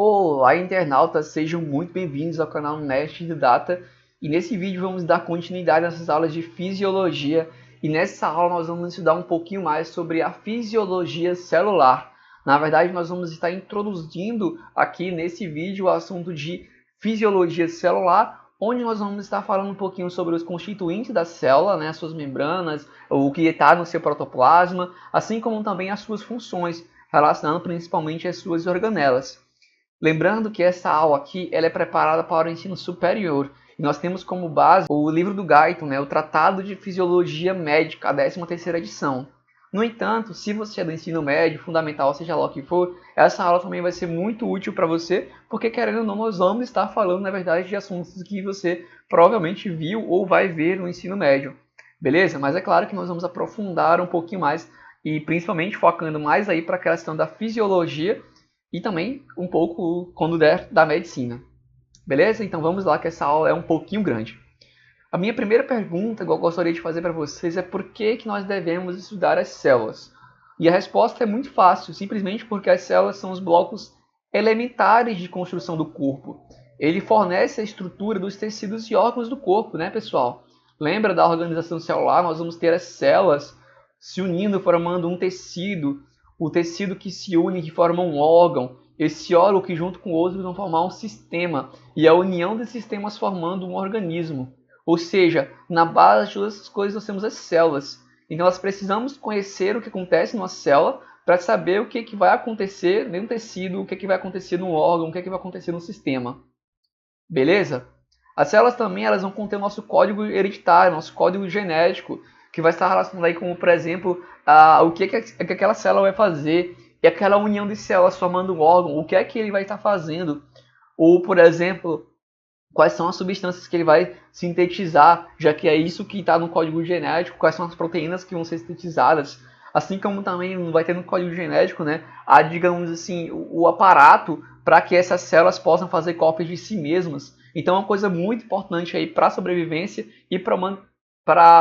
Olá, internautas, sejam muito bem-vindos ao canal Nerd do Data. E nesse vídeo vamos dar continuidade nessas aulas de fisiologia. E nessa aula nós vamos estudar um pouquinho mais sobre a fisiologia celular. Na verdade, nós vamos estar introduzindo aqui nesse vídeo o assunto de fisiologia celular, onde nós vamos estar falando um pouquinho sobre os constituintes da célula, né, as suas membranas, o que está no seu protoplasma, assim como também as suas funções, relacionando principalmente as suas organelas. Lembrando que essa aula aqui ela é preparada para o ensino superior. E nós temos como base o livro do Guyton, né, o Tratado de Fisiologia Médica, a 13ª edição. No entanto, se você é do ensino médio, fundamental, seja lá o que for, essa aula também vai ser muito útil para você, porque querendo ou não, nós vamos estar falando, na verdade, de assuntos que você provavelmente viu ou vai ver no ensino médio. Beleza? Mas é claro que nós vamos aprofundar um pouquinho mais e principalmente focando mais aí para a questão da fisiologia e também um pouco, quando der, da medicina. Beleza? Então vamos lá que essa aula é um pouquinho grande. A minha primeira pergunta que eu gostaria de fazer para vocês é por que nós devemos estudar as células? E a resposta é muito fácil, simplesmente porque as células são os blocos elementares de construção do corpo. Ele fornece a estrutura dos tecidos e órgãos do corpo, né, pessoal? Lembra da organização celular? Nós vamos ter as células se unindo, formando um tecido, o tecido que se une, que forma um órgão, esse órgão que junto com outros vão formar um sistema, e a união desses sistemas formando um organismo. Ou seja, na base de todas essas coisas nós temos as células. Então nós precisamos conhecer o que acontece numa célula para saber o que vai acontecer no tecido, o que vai acontecer no órgão, o que vai acontecer no sistema. Beleza? As células também elas vão conter o nosso código hereditário, nosso código genético, que vai estar relacionado aí com, por exemplo, o que aquela célula vai fazer, e aquela união de células formando um órgão, o que é que ele vai estar fazendo. Ou, por exemplo, quais são as substâncias que ele vai sintetizar, já que é isso que está no código genético, quais são as proteínas que vão ser sintetizadas. Assim como também vai ter no código genético, né, digamos assim, o aparato para que essas células possam fazer cópias de si mesmas. Então é uma coisa muito importante aí para a sobrevivência e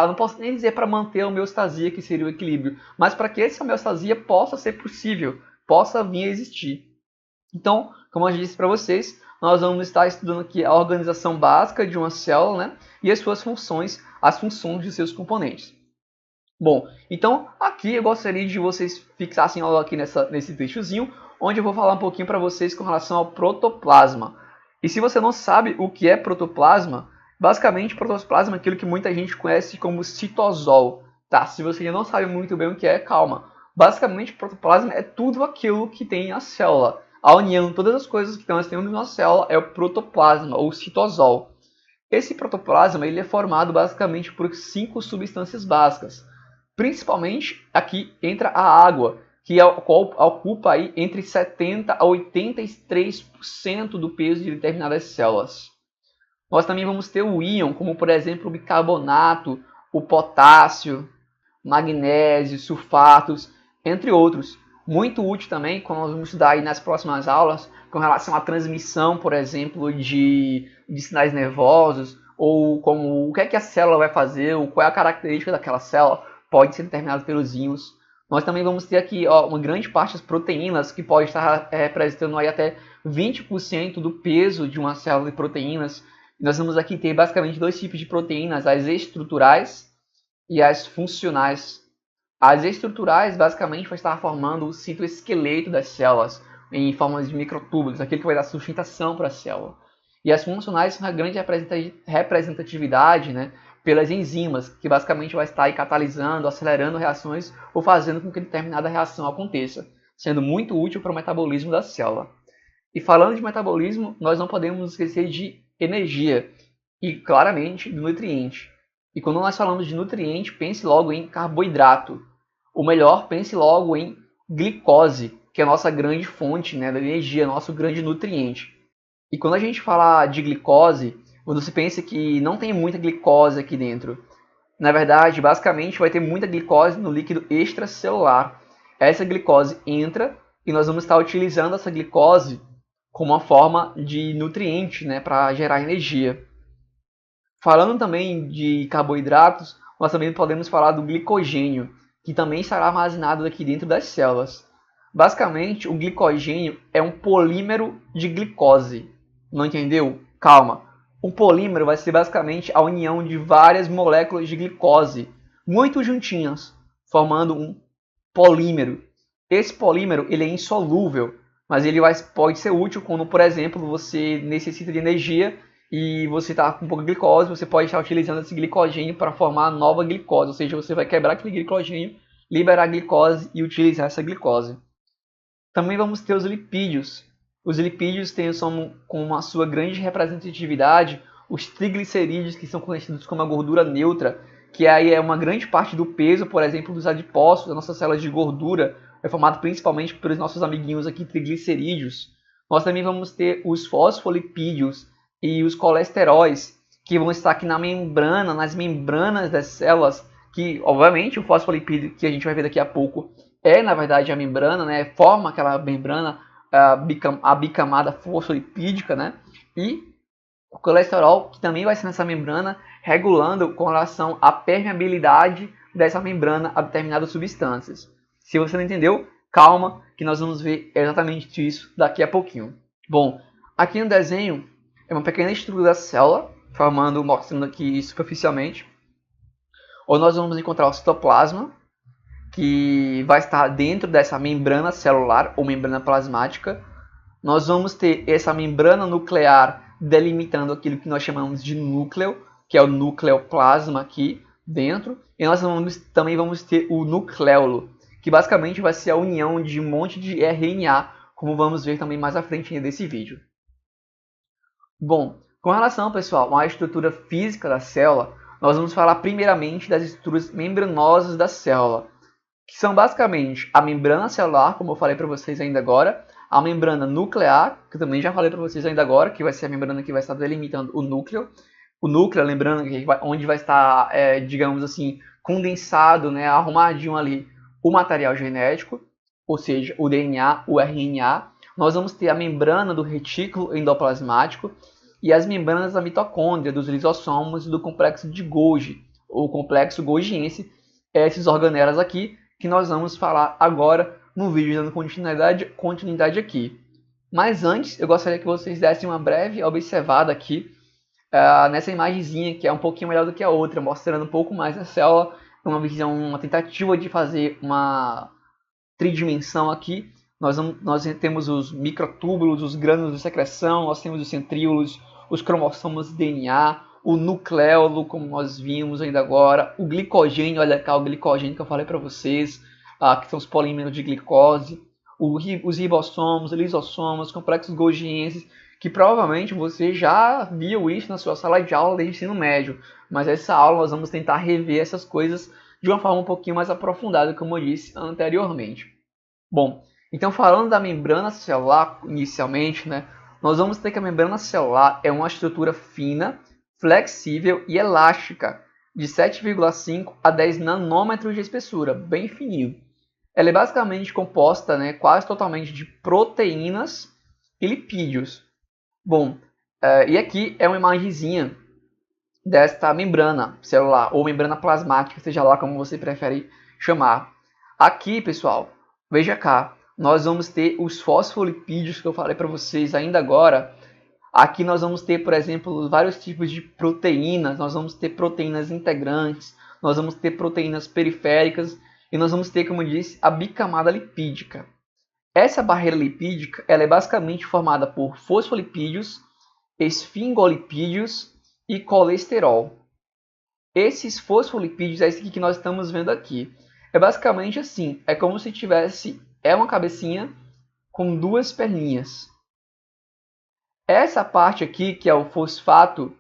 não posso nem dizer para manter a homeostasia, que seria o equilíbrio, mas para que essa homeostasia possa ser possível, possa vir a existir. Então, como eu já disse para vocês, nós vamos estar estudando aqui a organização básica de uma célula, né, e as suas funções, as funções de seus componentes. Bom, então aqui eu gostaria de vocês fixassem aqui nesse textozinho, onde eu vou falar um pouquinho para vocês com relação ao protoplasma. E se você não sabe o que é protoplasma, basicamente protoplasma é aquilo que muita gente conhece como citosol. Tá, se você ainda não sabe muito bem o que é, calma. Basicamente, protoplasma é tudo aquilo que tem a célula. A união de todas as coisas que nós temos na célula é o protoplasma, ou citosol. Esse protoplasma ele é formado basicamente por 5 substâncias básicas. Principalmente aqui entra a água, que ocupa aí entre 70% a 83% do peso de determinadas células. Nós também vamos ter o íon, como por exemplo o bicarbonato, o potássio, magnésio, sulfatos, entre outros. Muito útil também, quando nós vamos estudar aí nas próximas aulas, com relação à transmissão, por exemplo, de sinais nervosos, ou como o que é que a célula vai fazer, ou qual é a característica daquela célula, pode ser determinado pelos íons. Nós também vamos ter aqui uma grande parte das proteínas, que pode estar representando aí até 20% do peso de uma célula de proteínas. Nós vamos aqui ter basicamente 2 tipos de proteínas, as estruturais e as funcionais. As estruturais basicamente vai estar formando o citoesqueleto das células em forma de microtúbulos, aquilo que vai dar sustentação para a célula. E as funcionais são a grande representatividade, né, pelas enzimas, que basicamente vai estar aí catalisando, acelerando reações ou fazendo com que determinada reação aconteça, sendo muito útil para o metabolismo da célula. E falando de metabolismo, nós não podemos esquecer de energia e, claramente, do nutriente. E quando nós falamos de nutriente, pense logo em carboidrato. Ou melhor, pense logo em glicose, que é a nossa grande fonte, né, da energia, nosso grande nutriente. E quando a gente fala de glicose, quando você pensa que não tem muita glicose aqui dentro, na verdade, basicamente vai ter muita glicose no líquido extracelular. Essa glicose entra e nós vamos estar utilizando essa glicose como uma forma de nutriente, né, para gerar energia. Falando também de carboidratos, nós também podemos falar do glicogênio, que também estará armazenado aqui dentro das células. Basicamente, o glicogênio é um polímero de glicose. Não entendeu? Calma. Um polímero vai ser basicamente a união de várias moléculas de glicose, muito juntinhas, formando um polímero. Esse polímero ele é insolúvel, mas ele pode ser útil quando, por exemplo, você necessita de energia e você está com pouca glicose, você pode estar utilizando esse glicogênio para formar nova glicose, ou seja, você vai quebrar aquele glicogênio, liberar a glicose e utilizar essa glicose. Também vamos ter os lipídios. Os lipídios são, com a sua grande representatividade, os triglicerídeos, que são conhecidos como a gordura neutra, que aí é uma grande parte do peso, por exemplo, dos adipócitos, das nossas células de gordura, é formado principalmente pelos nossos amiguinhos aqui, triglicerídeos. Nós também vamos ter os fosfolipídios e os colesteróis, que vão estar aqui na membrana, nas membranas das células, que, obviamente, o fosfolipídio, que a gente vai ver daqui a pouco, na verdade, a membrana, né? Forma aquela membrana, a bicamada fosfolipídica, né? E o colesterol, que também vai ser nessa membrana, regulando com relação à permeabilidade dessa membrana a determinadas substâncias. Se você não entendeu, calma, que nós vamos ver exatamente isso daqui a pouquinho. Bom, aqui no desenho é uma pequena estrutura da célula, mostrando aqui superficialmente, onde nós vamos encontrar o citoplasma, que vai estar dentro dessa membrana celular ou membrana plasmática. Nós vamos ter essa membrana nuclear delimitando aquilo que nós chamamos de núcleo, que é o nucleoplasma aqui dentro. E nós também vamos ter o nucleolo, que basicamente vai ser a união de um monte de RNA, como vamos ver também mais à frente desse vídeo. Bom, com relação, pessoal, à estrutura física da célula, nós vamos falar primeiramente das estruturas membranosas da célula, que são basicamente a membrana celular, como eu falei para vocês ainda agora, a membrana nuclear, que eu também já falei para vocês ainda agora, que vai ser a membrana que vai estar delimitando o núcleo. O núcleo, lembrando, onde vai estar, digamos assim, condensado, né, arrumadinho ali, o material genético, ou seja, o DNA, o RNA. Nós vamos ter a membrana do retículo endoplasmático e as membranas da mitocôndria, dos lisossomos e do complexo de Golgi, ou complexo golgiense, esses organelas aqui, que nós vamos falar agora no vídeo, dando continuidade aqui. Mas antes, eu gostaria que vocês dessem uma breve observada aqui nessa imagenzinha, que é um pouquinho melhor do que a outra, mostrando um pouco mais a célula, uma tentativa de fazer uma tridimensão aqui. Nós temos os microtúbulos, os grânulos de secreção, nós temos os centríolos, os cromossomos de DNA, o nucleolo, como nós vimos ainda agora, o glicogênio, olha cá o glicogênio que eu falei para vocês, que são os polímeros de glicose, os ribossomos, lisossomos, complexos golgienses, que provavelmente você já viu isso na sua sala de aula de ensino médio, mas essa aula nós vamos tentar rever essas coisas de uma forma um pouquinho mais aprofundada, como eu disse anteriormente. Bom, então falando da membrana celular inicialmente, né, nós vamos ter que a membrana celular é uma estrutura fina, flexível e elástica, de 7,5 a 10 nanômetros de espessura, bem fininho. Ela é basicamente composta, né, quase totalmente de proteínas e lipídios. Bom, e aqui é uma imagenzinha desta membrana celular, ou membrana plasmática, seja lá como você prefere chamar. Aqui, pessoal, veja cá, nós vamos ter os fosfolipídios que eu falei para vocês ainda agora. Aqui nós vamos ter, por exemplo, vários tipos de proteínas. Nós vamos ter proteínas integrantes, nós vamos ter proteínas periféricas e nós vamos ter, como eu disse, a bicamada lipídica. Essa barreira lipídica ela é basicamente formada por fosfolipídios, esfingolipídios e colesterol. Esses fosfolipídios é esse aqui que nós estamos vendo aqui. É basicamente assim, é como se tivesse uma cabecinha com duas perninhas. Essa parte aqui, que é o fosfato,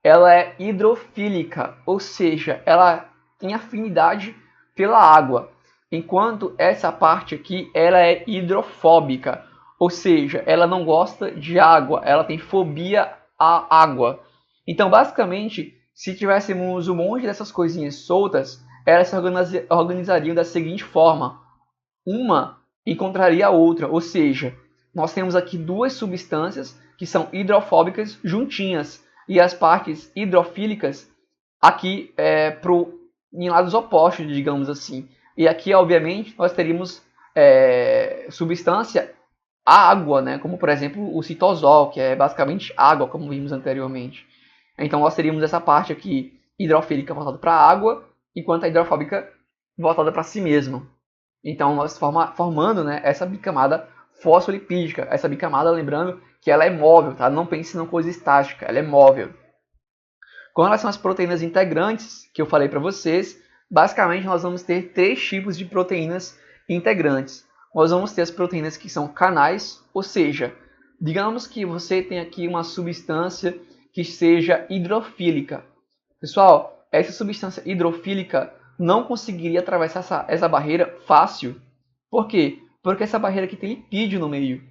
ela é hidrofílica, ou seja, ela tem afinidade pela água, enquanto essa parte aqui ela é hidrofóbica, ou seja, ela não gosta de água, ela tem fobia à água. Então, basicamente, se tivéssemos um monte dessas coisinhas soltas, elas se organizariam da seguinte forma: uma encontraria a outra, ou seja, nós temos aqui duas substâncias que são hidrofóbicas juntinhas e as partes hidrofílicas aqui em lados opostos, digamos assim. E aqui, obviamente, nós teríamos substância a água, né? Como por exemplo o citosol, que é basicamente água, como vimos anteriormente. Então nós teríamos essa parte aqui hidrofílica voltada para a água, enquanto a hidrofóbica voltada para si mesma. Então nós formando, né, essa bicamada fosfolipídica. Essa bicamada, lembrando que ela é móvel, tá? Não pense numa coisa estática, ela é móvel. Com relação às proteínas integrantes, que eu falei para vocês, basicamente nós vamos ter 3 tipos de proteínas integrantes. Nós vamos ter as proteínas que são canais, ou seja, digamos que você tem aqui uma substância que seja hidrofílica. Pessoal, essa substância hidrofílica não conseguiria atravessar essa barreira fácil. Por quê? Porque essa barreira aqui tem lipídio no meio.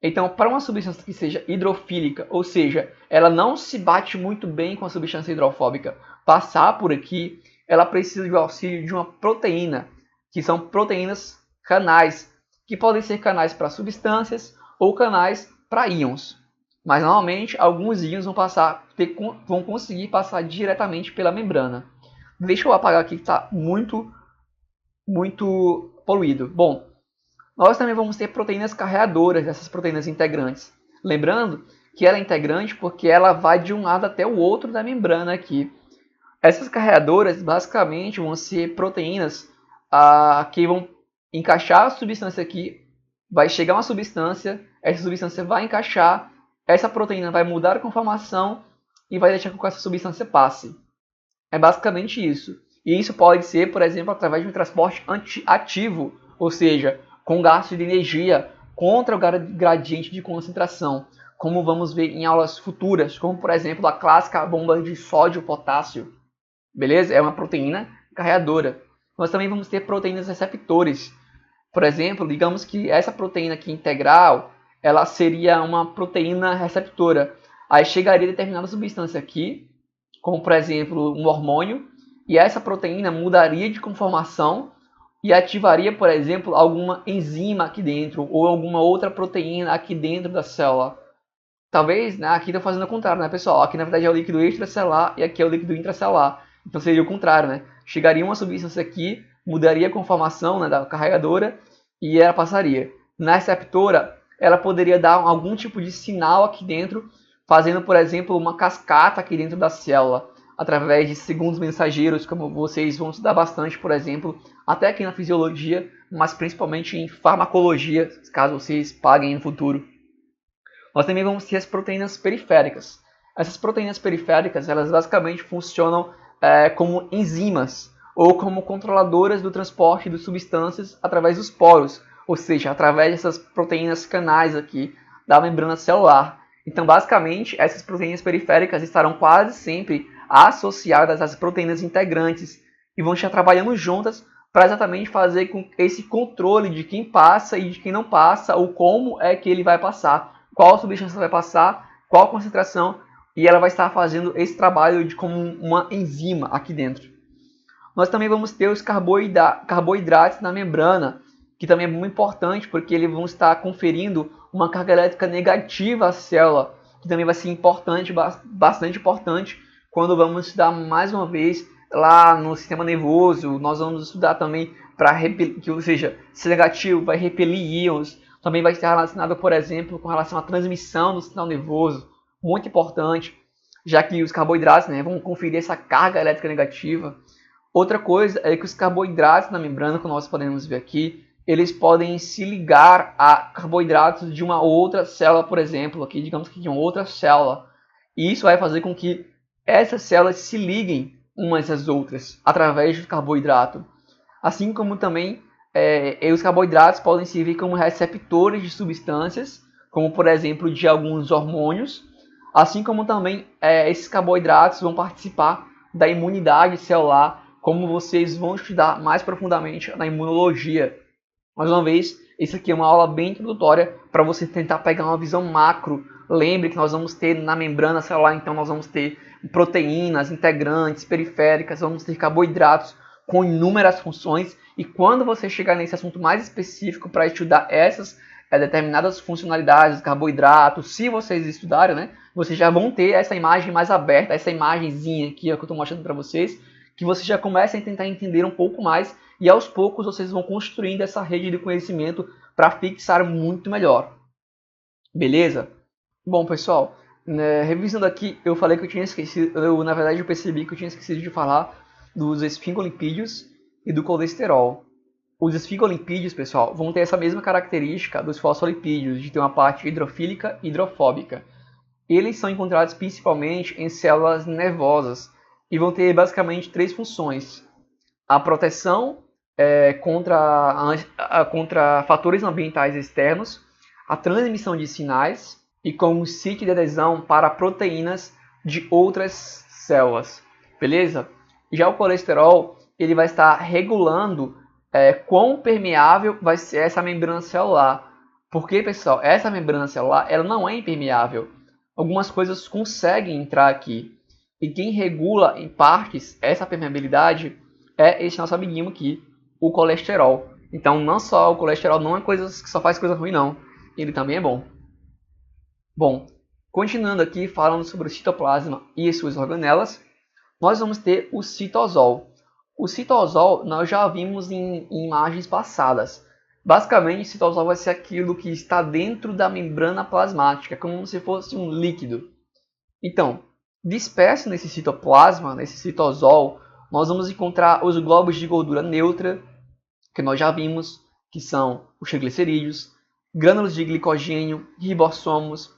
Então, para uma substância que seja hidrofílica, ou seja, ela não se bate muito bem com a substância hidrofóbica, passar por aqui, ela precisa do auxílio de uma proteína, que são proteínas canais, que podem ser canais para substâncias ou canais para íons. Mas normalmente alguns íons vão conseguir passar diretamente pela membrana. Deixa eu apagar aqui que está muito poluído. Bom, nós também vamos ter proteínas carreadoras dessas proteínas integrantes. Lembrando que ela é integrante porque ela vai de um lado até o outro da membrana aqui. Essas carreadoras basicamente vão ser proteínas que vão encaixar a substância aqui, vai chegar uma substância, essa substância vai encaixar, essa proteína vai mudar a conformação e vai deixar com que essa substância passe. É basicamente isso. E isso pode ser, por exemplo, através de um transporte ativo, ou seja, com gasto de energia contra o gradiente de concentração, como vamos ver em aulas futuras, como por exemplo a clássica bomba de sódio-potássio. Beleza? É uma proteína carreadora. Nós também vamos ter proteínas receptores. Por exemplo, digamos que essa proteína aqui integral, ela seria uma proteína receptora. Aí chegaria determinada substância aqui, como por exemplo um hormônio, e essa proteína mudaria de conformação e ativaria, por exemplo, alguma enzima aqui dentro ou alguma outra proteína aqui dentro da célula. Talvez, né, aqui estou fazendo o contrário, né, pessoal? Aqui na verdade é o líquido extracelular e aqui é o líquido intracelular. Então seria o contrário, né? Chegaria uma substância aqui, mudaria a conformação, né, da carregadora e ela passaria. Na receptora, ela poderia dar algum tipo de sinal aqui dentro, fazendo, por exemplo, uma cascata aqui dentro da célula, através de segundos mensageiros, como vocês vão estudar bastante, por exemplo, até aqui na fisiologia, mas principalmente em farmacologia, caso vocês paguem no futuro. Nós também vamos ter as proteínas periféricas. Essas proteínas periféricas, elas basicamente funcionam como enzimas ou como controladoras do transporte de substâncias através dos poros, ou seja, através dessas proteínas canais aqui da membrana celular. Então, basicamente, essas proteínas periféricas estarão quase sempre associadas às proteínas integrantes e vão estar trabalhando juntas para exatamente fazer com esse controle de quem passa e de quem não passa, ou como é que ele vai passar, qual substância vai passar, qual concentração, e ela vai estar fazendo esse trabalho como uma enzima aqui dentro. Nós também vamos ter os carboidratos na membrana, que também é muito importante porque eles vão estar conferindo uma carga elétrica negativa à célula, que também vai ser importante, bastante importante, quando vamos estudar mais uma vez lá no sistema nervoso. Nós vamos estudar também para repelir, ou seja, se negativo vai repelir íons, também vai estar relacionado, por exemplo, com relação à transmissão do sinal nervoso, muito importante, já que os carboidratos, né, vão conferir essa carga elétrica negativa. Outra coisa é que os carboidratos na membrana, como nós podemos ver aqui, eles podem se ligar a carboidratos de uma outra célula, por exemplo, aqui, digamos que de uma outra célula. E isso vai fazer com que essas células se liguem umas às outras através do carboidrato. Assim como também os carboidratos podem servir como receptores de substâncias, como por exemplo de alguns hormônios, assim como também esses carboidratos vão participar da imunidade celular, como vocês vão estudar mais profundamente na imunologia. Mais uma vez, isso aqui é uma aula bem introdutória para você tentar pegar uma visão macro. Lembre que nós vamos ter na membrana celular, então nós vamos ter proteínas, integrantes, periféricas, vamos ter carboidratos com inúmeras funções. E quando você chegar nesse assunto mais específico para estudar essas determinadas funcionalidades dos carboidratos, se vocês estudarem, né, vocês já vão ter essa imagem mais aberta, essa imagenzinha aqui ó, que eu estou mostrando para vocês, que vocês já comecem a tentar entender um pouco mais e aos poucos vocês vão construindo essa rede de conhecimento para fixar muito melhor. Beleza? Bom, pessoal, né, revisando aqui, eu falei que eu tinha esquecido, na verdade eu percebi que eu tinha esquecido de falar dos esfingolipídios e do colesterol. Os esfingolipídios, pessoal, vão ter essa mesma característica dos fosfolipídios, de ter uma parte hidrofílica e hidrofóbica. Eles são encontrados principalmente em células nervosas e vão ter basicamente três funções. A proteção contra fatores ambientais externos, a transmissão de sinais e como sítio de adesão para proteínas de outras células. Beleza? Já o colesterol ele vai estar regulando quão permeável vai ser essa membrana celular. Porque, pessoal, essa membrana celular ela não é impermeável. Algumas coisas conseguem entrar aqui. E quem regula em partes essa permeabilidade é esse nosso amiguinho aqui, o colesterol. Então, não só o colesterol não é coisa que só faz coisa ruim, não. Ele também é bom. Bom, continuando aqui falando sobre o citoplasma e suas organelas, nós vamos ter o citosol. O citosol nós já vimos em imagens passadas. Basicamente, o citosol vai ser aquilo que está dentro da membrana plasmática, como se fosse um líquido. Então, disperso nesse citoplasma, nesse citosol, nós vamos encontrar os glóbulos de gordura neutra, que nós já vimos, que são os triglicerídeos, grânulos de glicogênio, ribossomos,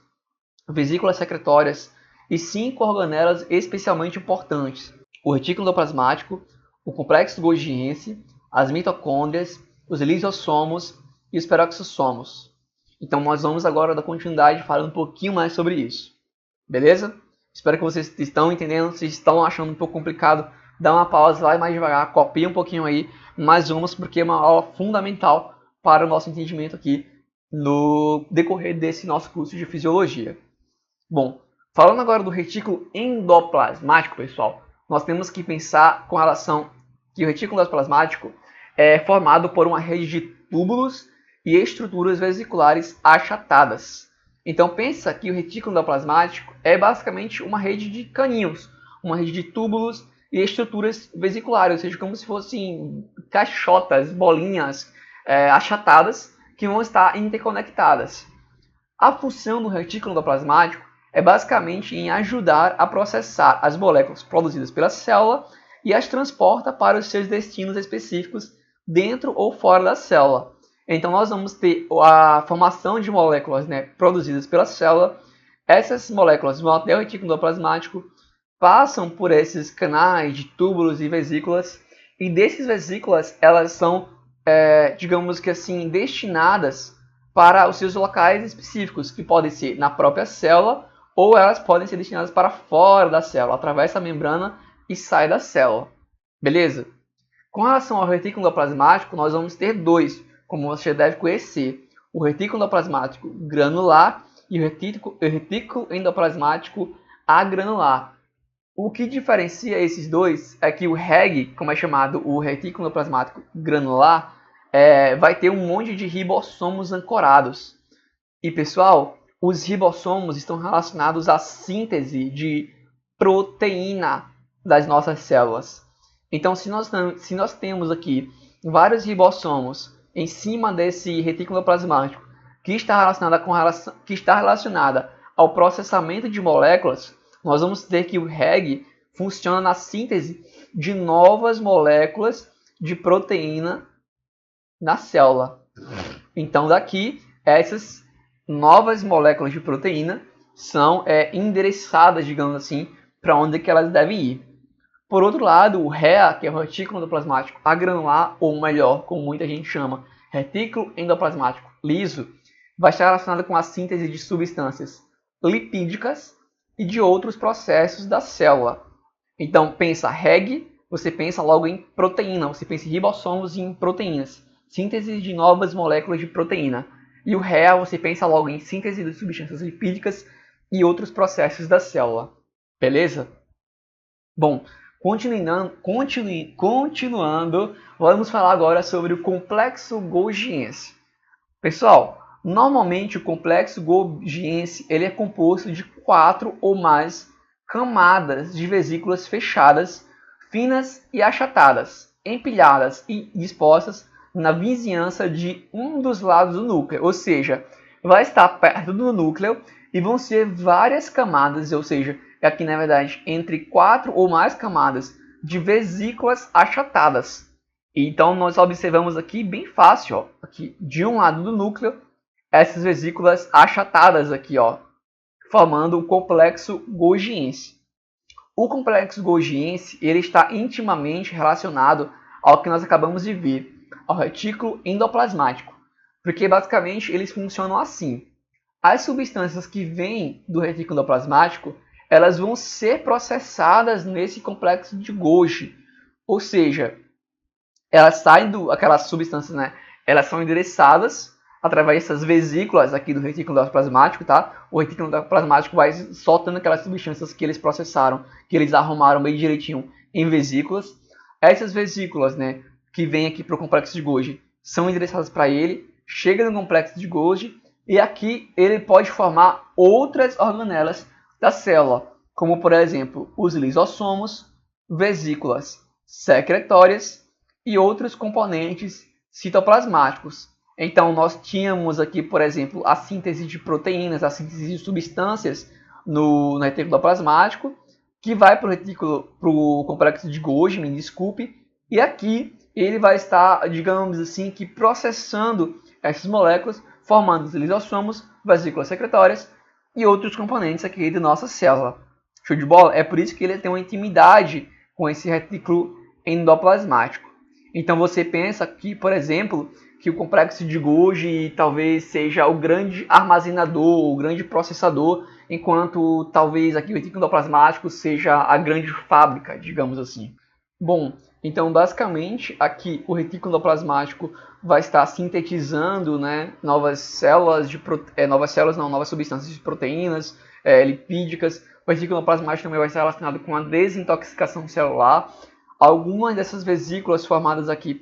vesículas secretórias e 5 organelas especialmente importantes: o retículo endoplasmático, o complexo golgiense, as mitocôndrias, os lisossomos e os peroxissomos. Então nós vamos agora dar continuidade falando um pouquinho mais sobre isso. Beleza? Espero que vocês estão entendendo. Se estão achando um pouco complicado, dá uma pausa, vai mais devagar, copia um pouquinho aí, mas vamos porque é uma aula fundamental para o nosso entendimento aqui no decorrer desse nosso curso de fisiologia. Bom, falando agora do retículo endoplasmático, pessoal, nós temos que pensar com relação que o retículo endoplasmático é formado por uma rede de túbulos e estruturas vesiculares achatadas. Então pensa que o retículo endoplasmático é basicamente uma rede de caninhos, uma rede de túbulos e estruturas vesiculares, ou seja, como se fossem caixotas, bolinhas achatadas que vão estar interconectadas. A função do retículo endoplasmático é basicamente em ajudar a processar as moléculas produzidas pela célula e as transporta para os seus destinos específicos dentro ou fora da célula. Então nós vamos ter a formação de moléculas produzidas pela célula. Essas moléculas vão até o retículo endoplasmático, passam por esses canais de túbulos e vesículas, e dessas vesículas elas são, digamos que assim, destinadas para os seus locais específicos, que podem ser na própria célula, ou elas podem ser destinadas para fora da célula, atravessa a membrana e sai da célula. Beleza? Com relação ao retículo endoplasmático, nós vamos ter dois, como você deve conhecer: o retículo endoplasmático granular e o retículo endoplasmático agranular. O que diferencia esses dois é que o REG, como é chamado o retículo endoplasmático granular, vai ter um monte de ribossomos ancorados. E pessoal, os ribossomos estão relacionados à síntese de proteína das nossas células. Então, se nós temos aqui vários ribossomos em cima desse retículo endoplasmático que está relacionada ao processamento de moléculas, nós vamos ter que o REG funciona na síntese de novas moléculas de proteína na célula. Então, daqui, essas novas moléculas de proteína são endereçadas, digamos assim, para onde que elas devem ir. Por outro lado, o REA, que é o retículo endoplasmático agranular, ou melhor, como muita gente chama, retículo endoplasmático liso, vai estar relacionado com a síntese de substâncias lipídicas e de outros processos da célula. Então, pensa REG, você pensa logo em proteína, você pensa em ribossomos e em proteínas, síntese de novas moléculas de proteína. E o REA, você pensa logo em síntese de substâncias lipídicas e outros processos da célula. Beleza? Bom, continuando, vamos falar agora sobre o complexo golgiense. Pessoal, normalmente o complexo golgiense ele é composto de 4 ou mais camadas de vesículas fechadas, finas e achatadas, empilhadas e dispostas na vizinhança de um dos lados do núcleo, ou seja, vai estar perto do núcleo e vão ser várias camadas, ou seja, aqui na verdade entre 4 ou mais camadas de vesículas achatadas. Então nós observamos aqui bem fácil, ó, aqui de um lado do núcleo, essas vesículas achatadas aqui, ó, formando o complexo golgiense. O complexo golgiense ele está intimamente relacionado ao que nós acabamos de ver, ao retículo endoplasmático, porque basicamente eles funcionam assim. As substâncias que vêm do retículo endoplasmático, elas vão ser processadas nesse complexo de Golgi, ou seja, elas saem aquelas substâncias, né? Elas são endereçadas através dessas vesículas aqui do retículo endoplasmático, tá? O retículo endoplasmático vai soltando aquelas substâncias que eles processaram, que eles arrumaram bem direitinho em vesículas. Essas vesículas, né, que vêm aqui para o complexo de Golgi, são endereçadas para ele, chega no complexo de Golgi e aqui ele pode formar outras organelas da célula, como por exemplo os lisossomos, vesículas secretórias e outros componentes citoplasmáticos. Então nós tínhamos aqui, por exemplo, a síntese de proteínas, a síntese de substâncias no retículo endoplasmático, que vai para o complexo de Golgi, me desculpe, e aqui ele vai estar, digamos assim, que processando essas moléculas, formando os lisossomos, vesículas secretórias e outros componentes aqui da nossa célula. Show de bola? É por isso que ele tem uma intimidade com esse retículo endoplasmático. Então você pensa que, por exemplo, que o complexo de Golgi talvez seja o grande armazenador, o grande processador, enquanto talvez aqui o retículo endoplasmático seja a grande fábrica, digamos assim. Bom, então basicamente aqui o retículo endoplasmático vai estar sintetizando, né, novas substâncias de proteínas, lipídicas. O retículo endoplasmático também vai estar relacionado com a desintoxicação celular. Algumas dessas vesículas formadas aqui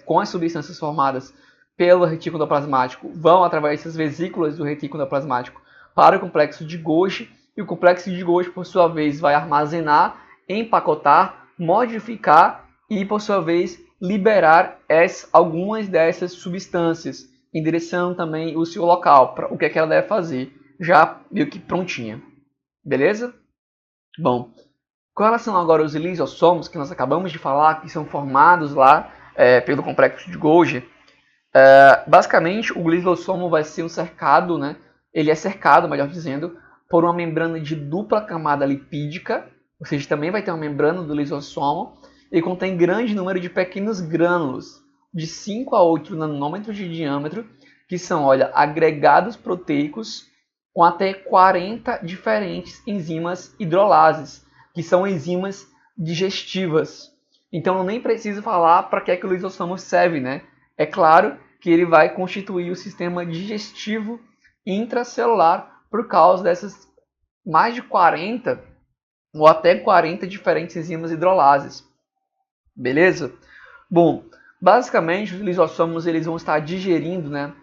com as substâncias formadas pelo retículo endoplasmático vão através dessas vesículas do retículo endoplasmático para o complexo de Golgi, e o complexo de Golgi, por sua vez, vai armazenar, empacotar, modificar e, por sua vez, liberar algumas dessas substâncias, endereçando também o seu local, para o que é que ela deve fazer, já meio que prontinha. Beleza? Bom, com relação agora aos lisossomos, que nós acabamos de falar, que são formados lá pelo complexo de Golgi, basicamente o lisossomo vai ser um cercado, né? Ele é cercado, melhor dizendo, por uma membrana de dupla camada lipídica, ou seja, também vai ter uma membrana do lisossomo, e contém grande número de pequenos grânulos, de 5 a 8 nanômetros de diâmetro, que são, olha, agregados proteicos com até 40 diferentes enzimas hidrolases, que são enzimas digestivas. Então eu nem preciso falar para que é que o lisossomo serve, né? É claro que ele vai constituir o sistema digestivo intracelular por causa dessas mais de 40 ou até 40 diferentes enzimas hidrolases. Beleza? Bom, basicamente os lisossomos eles vão estar digerindo, né,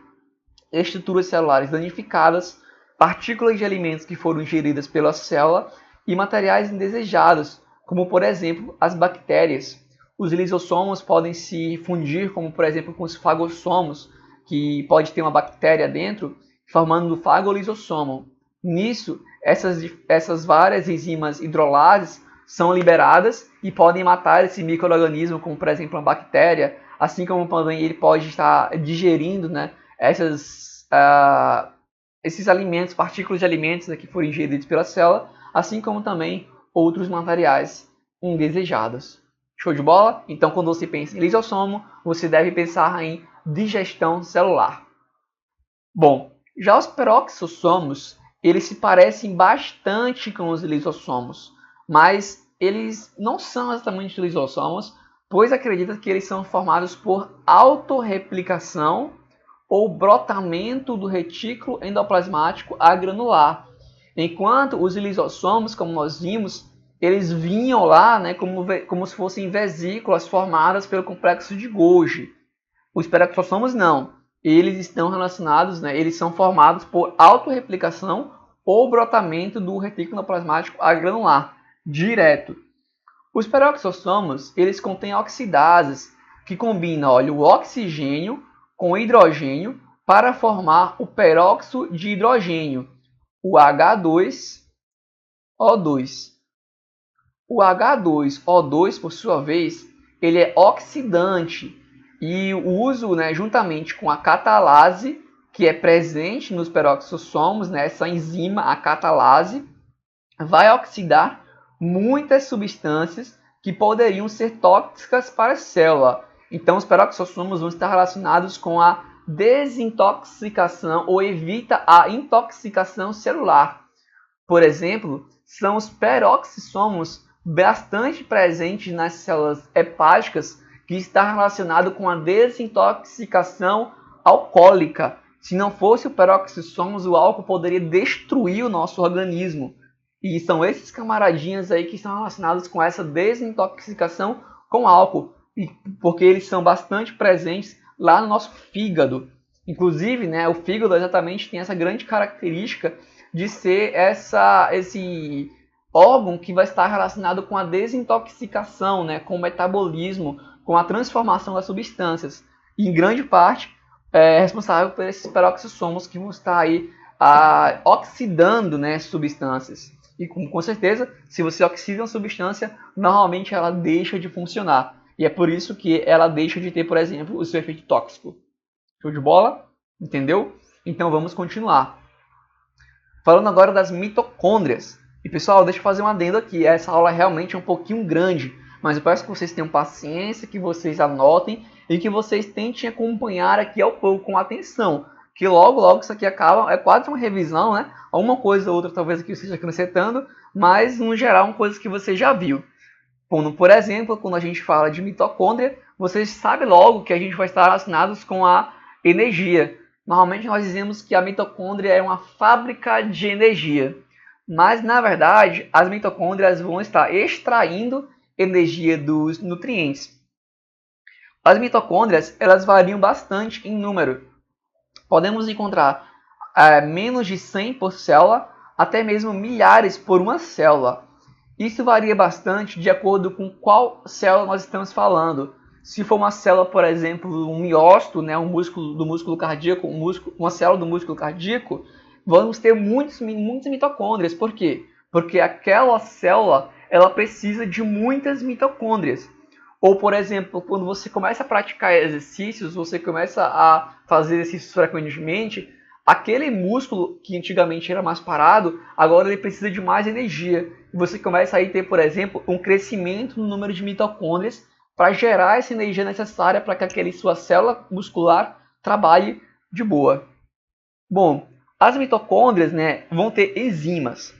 estruturas celulares danificadas, partículas de alimentos que foram ingeridas pela célula e materiais indesejados, como por exemplo as bactérias. Os lisossomos podem se fundir, como por exemplo com os fagossomos, que pode ter uma bactéria dentro, formando o fagolisossomo. Nisso, essas várias enzimas hidrolases são liberadas e podem matar esse micro-organismo, como por exemplo uma bactéria, assim como também ele pode estar digerindo, né, esses alimentos, partículas de alimentos, né, que foram ingeridos pela célula, assim como também outros materiais indesejados. Show de bola? Então, quando você pensa em lisossomo, você deve pensar em digestão celular. Bom, já os peroxossomos, eles se parecem bastante com os lisossomos, mas eles não são exatamente lisossomos, pois acredita que eles são formados por autorreplicação ou brotamento do retículo endoplasmático agranular. Enquanto os lisossomos, como nós vimos, eles vinham lá, né, como se fossem vesículas formadas pelo complexo de Golgi. Os peroxossomos não. Eles estão relacionados, né, eles são formados por autorreplicação ou brotamento do retículo endoplasmático agranular, direto. Os peroxossomos, eles contêm oxidases que combinam, olha, o oxigênio com o hidrogênio para formar o peróxido de hidrogênio, o H2O2. O H2O2, por sua vez, ele é oxidante e o uso, né, juntamente com a catalase, que é presente nos peroxossomos, né, essa enzima, a catalase, vai oxidar muitas substâncias que poderiam ser tóxicas para a célula. Então, os peroxossomos vão estar relacionados com a desintoxicação ou evita a intoxicação celular. Por exemplo, são os peroxissomos bastante presentes nas células hepáticas que está relacionado com a desintoxicação alcoólica. Se não fosse o peroxissomos, o álcool poderia destruir o nosso organismo. E são esses camaradinhas aí que estão relacionados com essa desintoxicação com álcool, porque eles são bastante presentes lá no nosso fígado. Inclusive, né, o fígado exatamente tem essa grande característica de ser esse órgão que vai estar relacionado com a desintoxicação, né, com o metabolismo, com a transformação das substâncias. E, em grande parte, é responsável por esses peroxissomos que vão estar aí oxidando, né, substâncias. E com certeza, se você oxida uma substância, normalmente ela deixa de funcionar. E é por isso que ela deixa de ter, por exemplo, o seu efeito tóxico. Show de bola? Entendeu? Então vamos continuar. Falando agora das mitocôndrias. E pessoal, deixa eu fazer um adendo aqui. Essa aula realmente é um pouquinho grande, mas eu peço que vocês tenham paciência, que vocês anotem e que vocês tentem acompanhar aqui ao pouco com atenção. Que logo isso aqui acaba, é quase uma revisão, né? Uma coisa ou outra talvez aqui eu esteja acrescentando, mas no geral uma coisa que você já viu. Por exemplo, quando a gente fala de mitocôndria, vocês sabem logo que a gente vai estar relacionados com a energia. Normalmente nós dizemos que a mitocôndria é uma fábrica de energia, mas na verdade as mitocôndrias vão estar extraindo energia dos nutrientes. As mitocôndrias elas variam bastante em número. Podemos encontrar menos de 100 por célula, até mesmo milhares por uma célula. Isso varia bastante de acordo com qual célula nós estamos falando. Se for uma célula, por exemplo, um miócito, né, um músculo do músculo cardíaco, uma célula do músculo cardíaco, vamos ter muitas mitocôndrias. Por quê? Porque aquela célula ela precisa de muitas mitocôndrias. Ou, por exemplo, quando você começa a praticar exercícios, você começa a fazer exercícios frequentemente, aquele músculo que antigamente era mais parado, agora ele precisa de mais energia. E você começa a ter, por exemplo, um crescimento no número de mitocôndrias para gerar essa energia necessária para que aquela sua célula muscular trabalhe de boa. Bom, as mitocôndrias, né, vão ter enzimas.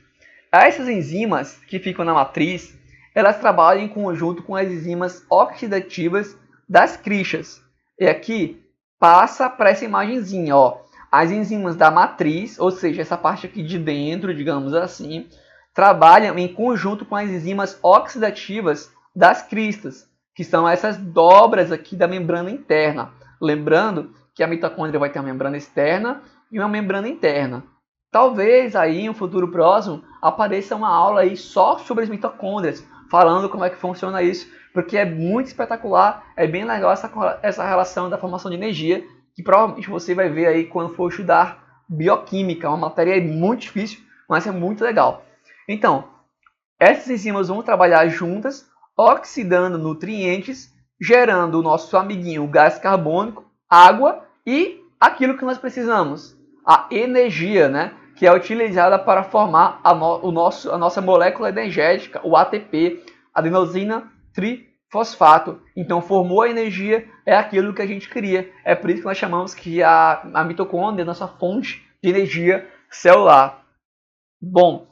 Essas enzimas que ficam na matriz, elas trabalham em conjunto com as enzimas oxidativas das cristãs. E aqui passa para essa imagenzinha, ó. As enzimas da matriz, ou seja, essa parte aqui de dentro, digamos assim, trabalham em conjunto com as enzimas oxidativas das cristas, que são essas dobras aqui da membrana interna. Lembrando que a mitocôndria vai ter uma membrana externa e uma membrana interna. Talvez aí em um futuro próximo apareça uma aula aí só sobre as mitocôndrias, falando como é que funciona isso, porque é muito espetacular, é bem legal essa relação da formação de energia, que provavelmente você vai ver aí quando for estudar bioquímica, uma matéria muito difícil, mas é muito legal. Então, essas enzimas vão trabalhar juntas, oxidando nutrientes, gerando o nosso amiguinho gás carbônico, água e aquilo que nós precisamos, a energia, né? Que é utilizada para formar a nossa molécula energética, o ATP, adenosina trifosfato. Então, formou a energia, é aquilo que a gente queria. É por isso que nós chamamos que a mitocôndria é a nossa fonte de energia celular. Bom,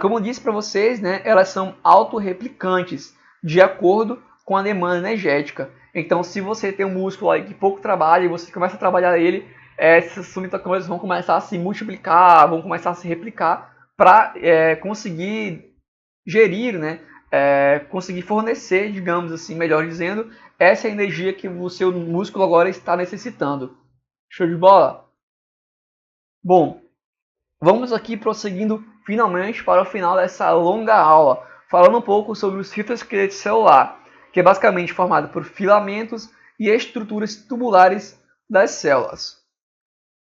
como eu disse para vocês, né, elas são autorreplicantes, de acordo com a demanda energética. Então, se você tem um músculo aí que pouco trabalha e você começa a trabalhar ele, essas mitocôndrias vão começar a se multiplicar, vão começar a se replicar para conseguir gerir, né, conseguir fornecer, digamos assim, melhor dizendo, essa energia que o seu músculo agora está necessitando. Show de bola? Bom, vamos aqui prosseguindo finalmente para o final dessa longa aula, falando um pouco sobre o citoesqueleto celular, que é basicamente formado por filamentos e estruturas tubulares das células.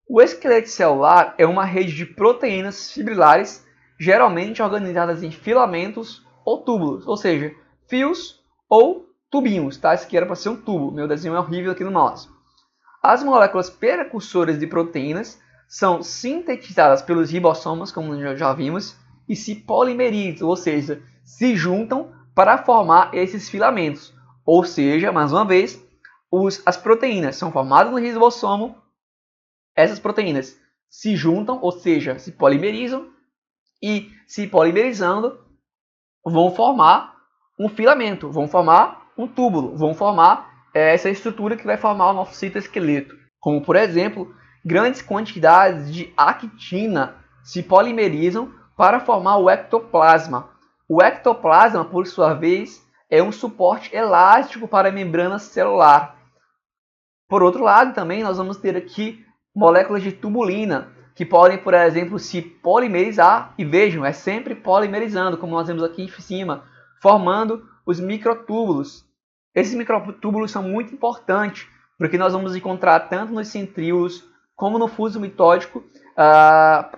O esqueleto celular é uma rede de proteínas fibrilares, geralmente organizadas em filamentos ou túbulos, ou seja, fios ou tubinhos, tá? Isso aqui era para ser um tubo, meu desenho é horrível aqui no mouse. As moléculas precursoras de proteínas são sintetizadas pelos ribossomos, como já vimos, e se polimerizam, ou seja, se juntam para formar esses filamentos. Ou seja, mais uma vez, as proteínas são formadas no ribossomo, essas proteínas se juntam, ou seja, se polimerizam, e se polimerizando vão formar um filamento, vão formar um túbulo, vão formar essa estrutura que vai formar o nosso citoesqueleto. Como, por exemplo, grandes quantidades de actina se polimerizam para formar o ectoplasma. O ectoplasma, por sua vez, é um suporte elástico para a membrana celular. Por outro lado, também nós vamos ter aqui moléculas de tubulina, que podem, por exemplo, se polimerizar, e vejam, é sempre polimerizando, como nós vemos aqui em cima, formando os microtúbulos. Esses microtúbulos são muito importantes, porque nós vamos encontrar tanto nos centríolos como no fuso mitótico,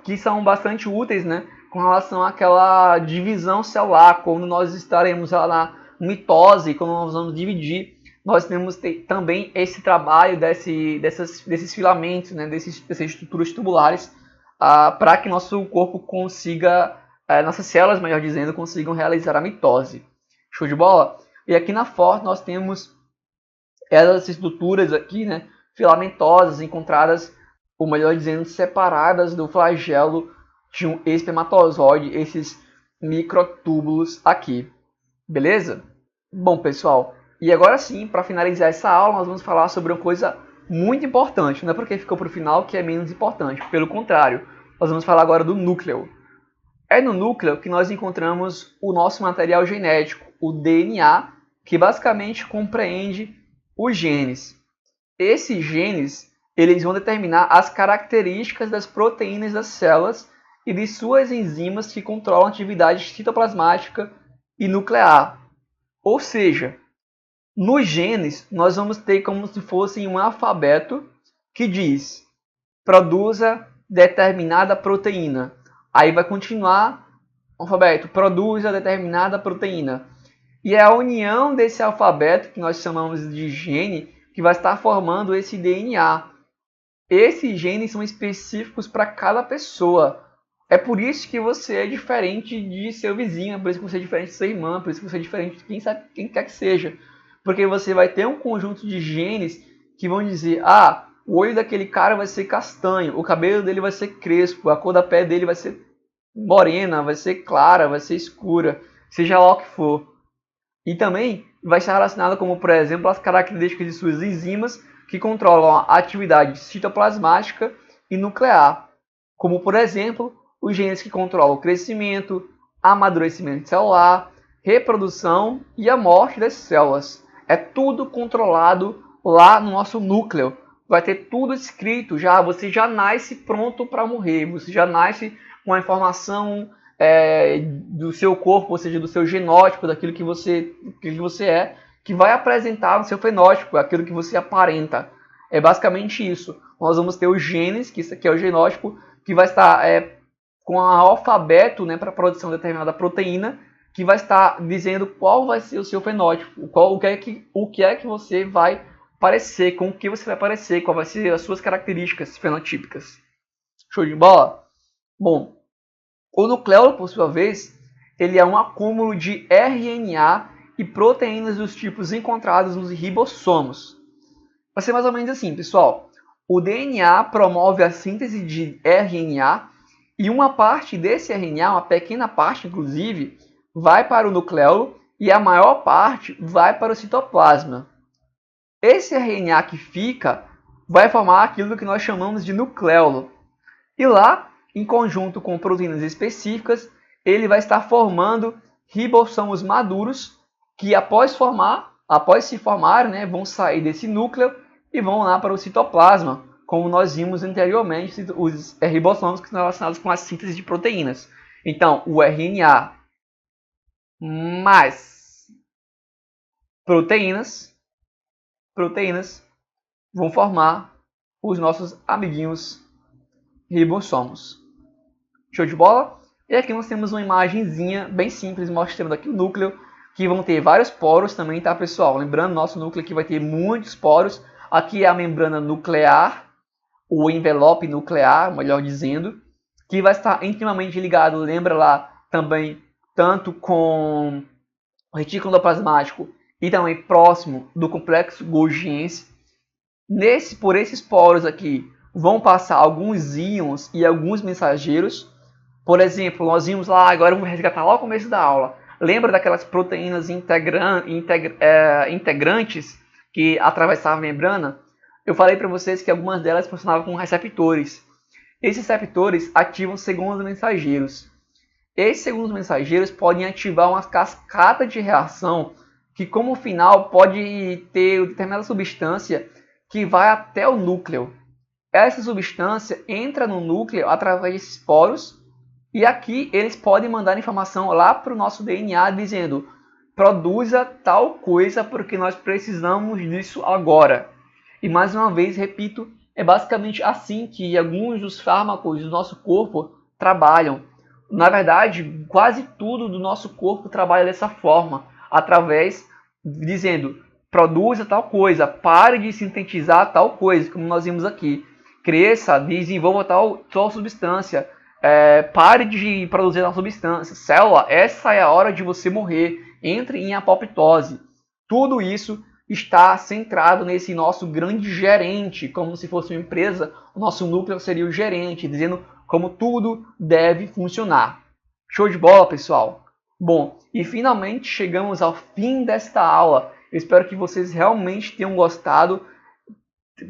que são bastante úteis, né, com relação àquela divisão celular, quando nós estaremos lá na mitose, quando nós vamos dividir. Nós temos também esse trabalho desses filamentos, né, dessas estruturas tubulares, para que nosso corpo consiga, nossas células, melhor dizendo, consigam realizar a mitose. Show de bola? E aqui na foto nós temos essas estruturas aqui, né, filamentosas, encontradas, ou melhor dizendo, separadas do flagelo de um espermatozoide, esses microtúbulos aqui. Beleza? Bom, pessoal, e agora sim, para finalizar essa aula, nós vamos falar sobre uma coisa muito importante. Não é porque ficou para o final que é menos importante. Pelo contrário, nós vamos falar agora do núcleo. É no núcleo que nós encontramos o nosso material genético, o DNA, que basicamente compreende os genes. Esses genes, eles vão determinar as características das proteínas das células e de suas enzimas que controlam a atividade citoplasmática e nuclear. Ou seja, nos genes, nós vamos ter como se fosse um alfabeto que diz produza determinada proteína. Aí vai continuar o alfabeto, produza determinada proteína. E é a união desse alfabeto, que nós chamamos de gene, que vai estar formando esse DNA. Esses genes são específicos para cada pessoa. É por isso que você é diferente de seu vizinho, é por isso que você é diferente de sua irmã, por isso que você é diferente de quem quer que seja. Porque você vai ter um conjunto de genes que vão dizer, o olho daquele cara vai ser castanho, o cabelo dele vai ser crespo, a cor da pele dele vai ser morena, vai ser clara, vai ser escura, seja lá o que for. E também vai estar relacionado como, por exemplo, as características de suas enzimas que controlam a atividade citoplasmática e nuclear. Como, por exemplo, os genes que controlam o crescimento, amadurecimento celular, reprodução e a morte das células. É tudo controlado lá no nosso núcleo. Vai ter tudo escrito já. Você já nasce pronto para morrer. Você já nasce com a informação do seu corpo, ou seja, do seu genótipo, daquilo que você é, que vai apresentar no seu fenótipo, aquilo que você aparenta. É basicamente isso. Nós vamos ter os genes, que isso aqui é o genótipo, que vai estar com o alfabeto, né, para a produção de determinada proteína, que vai estar dizendo qual vai ser o seu fenótipo, o que é que você vai parecer, com o que você vai parecer, qual vai ser as suas características fenotípicas. Show de bola? Bom, o nucleolo, por sua vez, ele é um acúmulo de RNA e proteínas dos tipos encontrados nos ribossomos. Vai ser mais ou menos assim, pessoal. O DNA promove a síntese de RNA e uma parte desse RNA, uma pequena parte inclusive, vai para o nucleolo e a maior parte vai para o citoplasma. Esse RNA que fica vai formar aquilo que nós chamamos de nucleolo. E lá, em conjunto com proteínas específicas, ele vai estar formando ribossomos maduros que após se formar, né, vão sair desse núcleo e vão lá para o citoplasma, como nós vimos anteriormente, os ribossomos que estão relacionados com a síntese de proteínas. Então, o RNA mais proteínas vão formar os nossos amiguinhos ribossomos. Show de bola? E aqui nós temos uma imagenzinha bem simples mostrando aqui o núcleo, que vão ter vários poros também, tá, pessoal? Lembrando, nosso núcleo aqui vai ter muitos poros. Aqui é a membrana nuclear, o envelope nuclear, melhor dizendo, que vai estar intimamente ligado, lembra lá, também, tanto com o retículo endoplasmático e também próximo do complexo Golgiense. Por esses poros aqui, vão passar alguns íons e alguns mensageiros. Por exemplo, nós vimos lá, agora eu vou resgatar lá o começo da aula. Lembra daquelas proteínas integrantes que atravessavam a membrana? Eu falei para vocês que algumas delas funcionavam com receptores. Esses receptores ativam segundos mensageiros. Esses segundos mensageiros podem ativar uma cascata de reação que, como final, pode ter determinada substância que vai até o núcleo. Essa substância entra no núcleo através desses poros e aqui eles podem mandar informação lá para o nosso DNA dizendo: produza tal coisa porque nós precisamos disso agora. E mais uma vez, repito, é basicamente assim que alguns dos fármacos do nosso corpo trabalham. Na verdade, quase tudo do nosso corpo trabalha dessa forma, através dizendo: produza tal coisa, pare de sintetizar tal coisa, como nós vimos aqui. Cresça, desenvolva tal substância, pare de produzir tal substância. Célula, essa é a hora de você morrer, entre em apoptose. Tudo isso está centrado nesse nosso grande gerente, como se fosse uma empresa, o nosso núcleo seria o gerente, dizendo como tudo deve funcionar. Show de bola, pessoal? Bom, e finalmente chegamos ao fim desta aula. Eu espero que vocês realmente tenham gostado.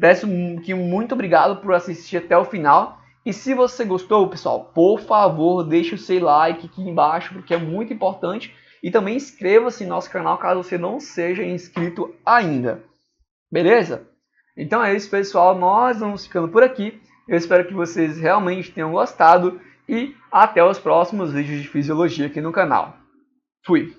Peço que muito obrigado por assistir até o final. E se você gostou, pessoal, por favor, deixe o seu like aqui embaixo, porque é muito importante. E também inscreva-se no nosso canal caso você não seja inscrito ainda. Beleza? Então é isso, pessoal. Nós vamos ficando por aqui. Eu espero que vocês realmente tenham gostado. E até os próximos vídeos de fisiologia aqui no canal. Fui!